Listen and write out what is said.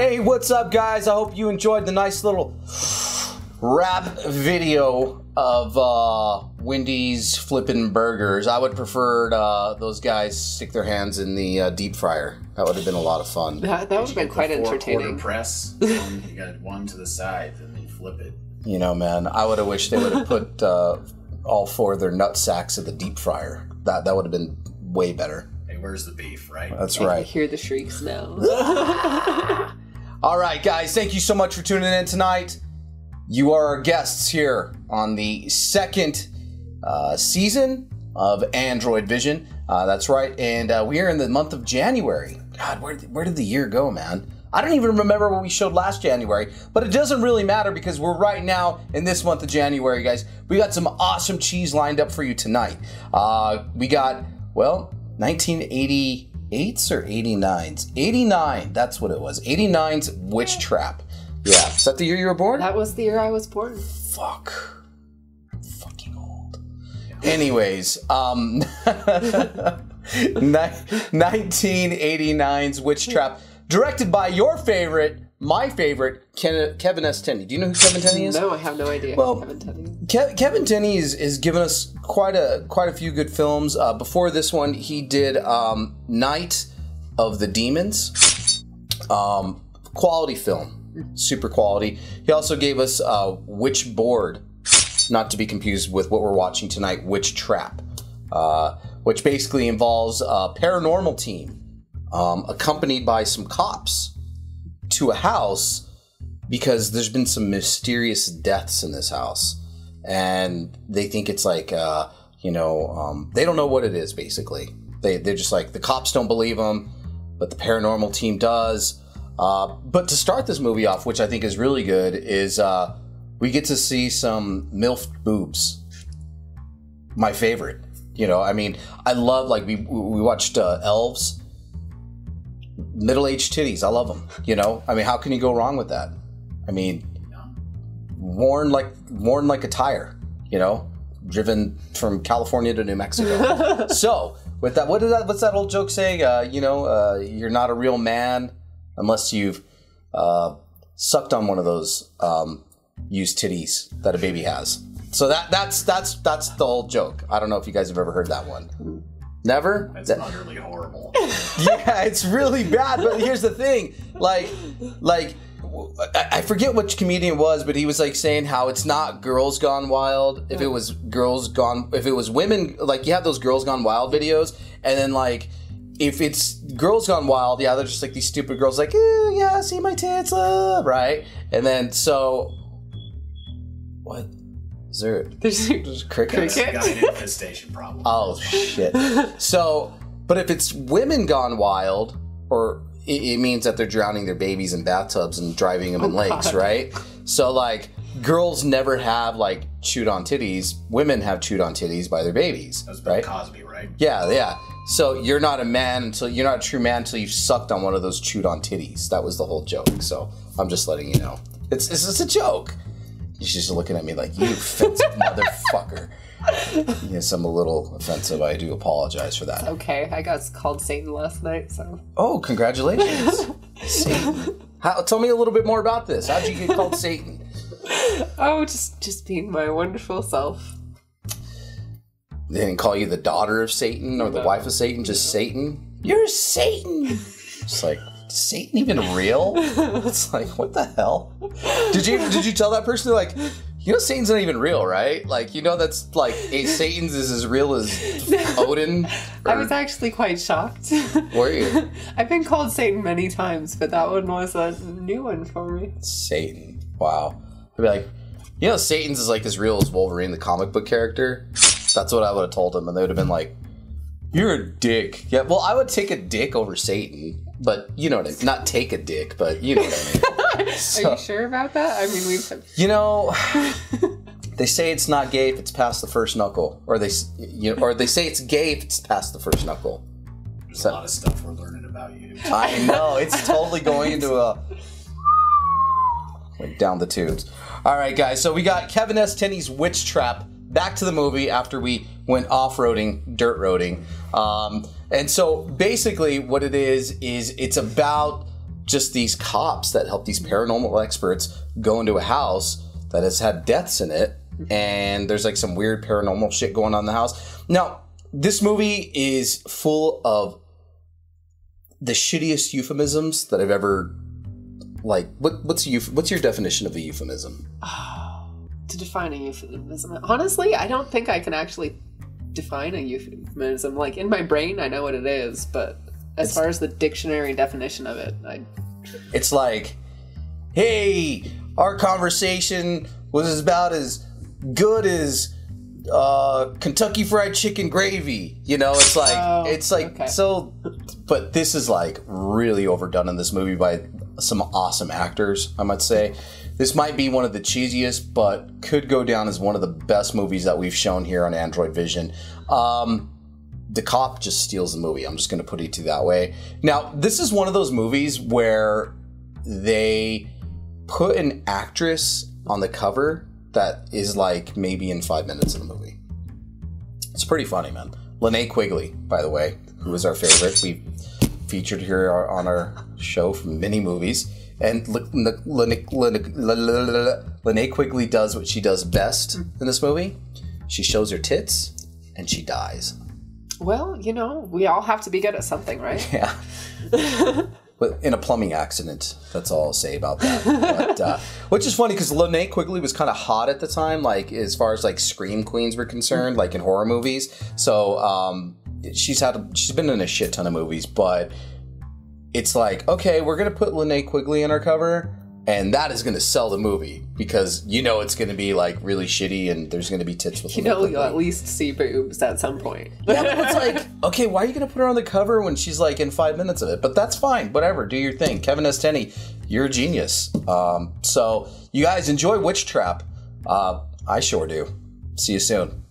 Hey, what's up, guys? I hope you enjoyed the nice little rap video of Wendy's flipping burgers. I would prefer those guys stick their hands in the deep fryer. That would have been a lot of fun. That would have been quite entertaining. Press, and you got one to the side, and then you flip it. You know, man, I would have wished they would have put all four of their nut sacks in the deep fryer. That would have been way better. Hey, where's the beef, right? That's I right. can hear the shrieks now. All right, guys, thank you so much for tuning in tonight. You are our guests here on the second season of Androidvision. That's right, and we are in the month of January. God, where did the year go, man? I don't even remember what we showed last January, but it doesn't really matter because we're right now in this month of January, guys. We got some awesome cheese lined up for you tonight. We got, well, 1988s or 89s? 89, that's what it was. 89's Witchtrap. Yeah, is that the year you were born? That was the year I was born. Fuck. I'm fucking old. Anyways, 1989's Witchtrap, directed by your favorite, my favorite, Kevin S. Tenney. Do you know who Kevin Tenney is? No, I have no idea. Well, Kevin Tenney. Kevin Tenney is given us quite a few good films. Before this one, he did Night of the Demons, quality film, super quality. He also gave us Witchboard, not to be confused with what we're watching tonight, Witchtrap, which basically involves a paranormal team accompanied by some cops to a house because there's been some mysterious deaths in this house, and they think it's like they don't know what it is. Basically, they're just like, the cops don't believe them, but the paranormal team does. But to start this movie off, which I think is really good, is we get to see some MILF boobs. My favorite. You know, I mean, I love, like, we watched Elves. Middle-aged titties, I love them. You know, I mean, how can you go wrong with that? I mean, worn like a tire. You know, driven from California to New Mexico. So with that, what's that old joke saying? You're not a real man unless you've sucked on one of those used titties that a baby has. So that's the whole joke. I don't know if you guys have ever heard that one. Never? That's utterly horrible. Yeah, it's really bad. But here's the thing, like I forget which comedian it was, but he was like saying how it's not Girls Gone Wild. If it was women, like, you have those Girls Gone Wild videos, and then, like, if it's Girls Gone Wild, yeah, they're just like these stupid girls, like, yeah, see my tits, right? And then so what? Is there there's crickets? Got an infestation problem. Oh, shit. So, but if it's women gone wild, or it means that they're drowning their babies in bathtubs and driving them in lakes, God. right? So, like, girls never have, like, chewed on titties. Women have chewed on titties by their babies. That's right? Cosby, right? Yeah. So you're not a true man until you've sucked on one of those chewed on titties. That was the whole joke. So I'm just letting you know. It's just a joke. She's just looking at me like, you offensive motherfucker. Yes, I'm a little offensive. I do apologize for that. Okay, I got called Satan last night, so. Oh, congratulations. Satan. Tell me a little bit more about this. How'd you get called Satan? Oh, just being my wonderful self. They didn't call you the daughter of Satan or the wife of Satan, just Satan? You're Satan. It's like, is Satan even real? It's like, what the hell? Did you tell that person, like, Satan's not even real, right? Like, that's like, Satan's is as real as Odin? I was actually quite shocked. Were you? I've been called Satan many times, but that one was a new one for me. Satan. Wow. I'd be like, Satan's is like as real as Wolverine, the comic book character. That's what I would have told him, and they would have been like, you're a dick. Yeah, well, I would take a dick over Satan. But you know what I mean. Not take a dick, but you know what I mean. Are you sure about that? I mean, they say it's not gay if it's past the first knuckle, or they say it's gay if it's past the first knuckle. There's a lot of stuff we're learning about you. I know, it's totally going into down the tubes. All right, guys. So we got Kevin S. Tenney's Witchtrap. Back to the movie after we went off-roading, dirt roading. And so basically what it is it's about just these cops that help these paranormal experts go into a house that has had deaths in it, and there's like some weird paranormal shit going on in the house. Now, this movie is full of the shittiest euphemisms that I've ever, like, what's your definition of a euphemism? To define a euphemism, honestly, I don't think I can actually define a euphemism. Like, in my brain, I know what it is, but as far as the dictionary definition of it, it's like, hey, our conversation was about as good as Kentucky Fried Chicken gravy. You know, it's like, okay. So, but this is like really overdone in this movie by some awesome actors, I might say. This might be one of the cheesiest, but could go down as one of the best movies that we've shown here on Androidvision. The cop just steals the movie. I'm just going to put it to that way. Now, this is one of those movies where they put an actress on the cover that is like maybe in 5 minutes of the movie. It's pretty funny, man. Linnea Quigley, by the way, who is our favorite. We featured her on our show from many movies. And Linnea Quigley does what she does best in this movie. She shows her tits and she dies. Well, you know, we all have to be good at something, right? Yeah. But in a plumbing accident, that's all I'll say about that. But, which is funny because Linnea Quigley was kind of hot at the time, like as far as like scream queens were concerned, like in horror movies. So she's been in a shit ton of movies, but it's like, okay, we're going to put Linnea Quigley in our cover, and that is going to sell the movie because you know it's going to be like really shitty and there's going to be tits with You'll at least see boobs at some point. Yeah, but it's like, okay, why are you going to put her on the cover when she's like in 5 minutes of it? But that's fine. Whatever. Do your thing. Kevin S. Tenney, you're a genius. So you guys enjoy Witchtrap. I sure do. See you soon.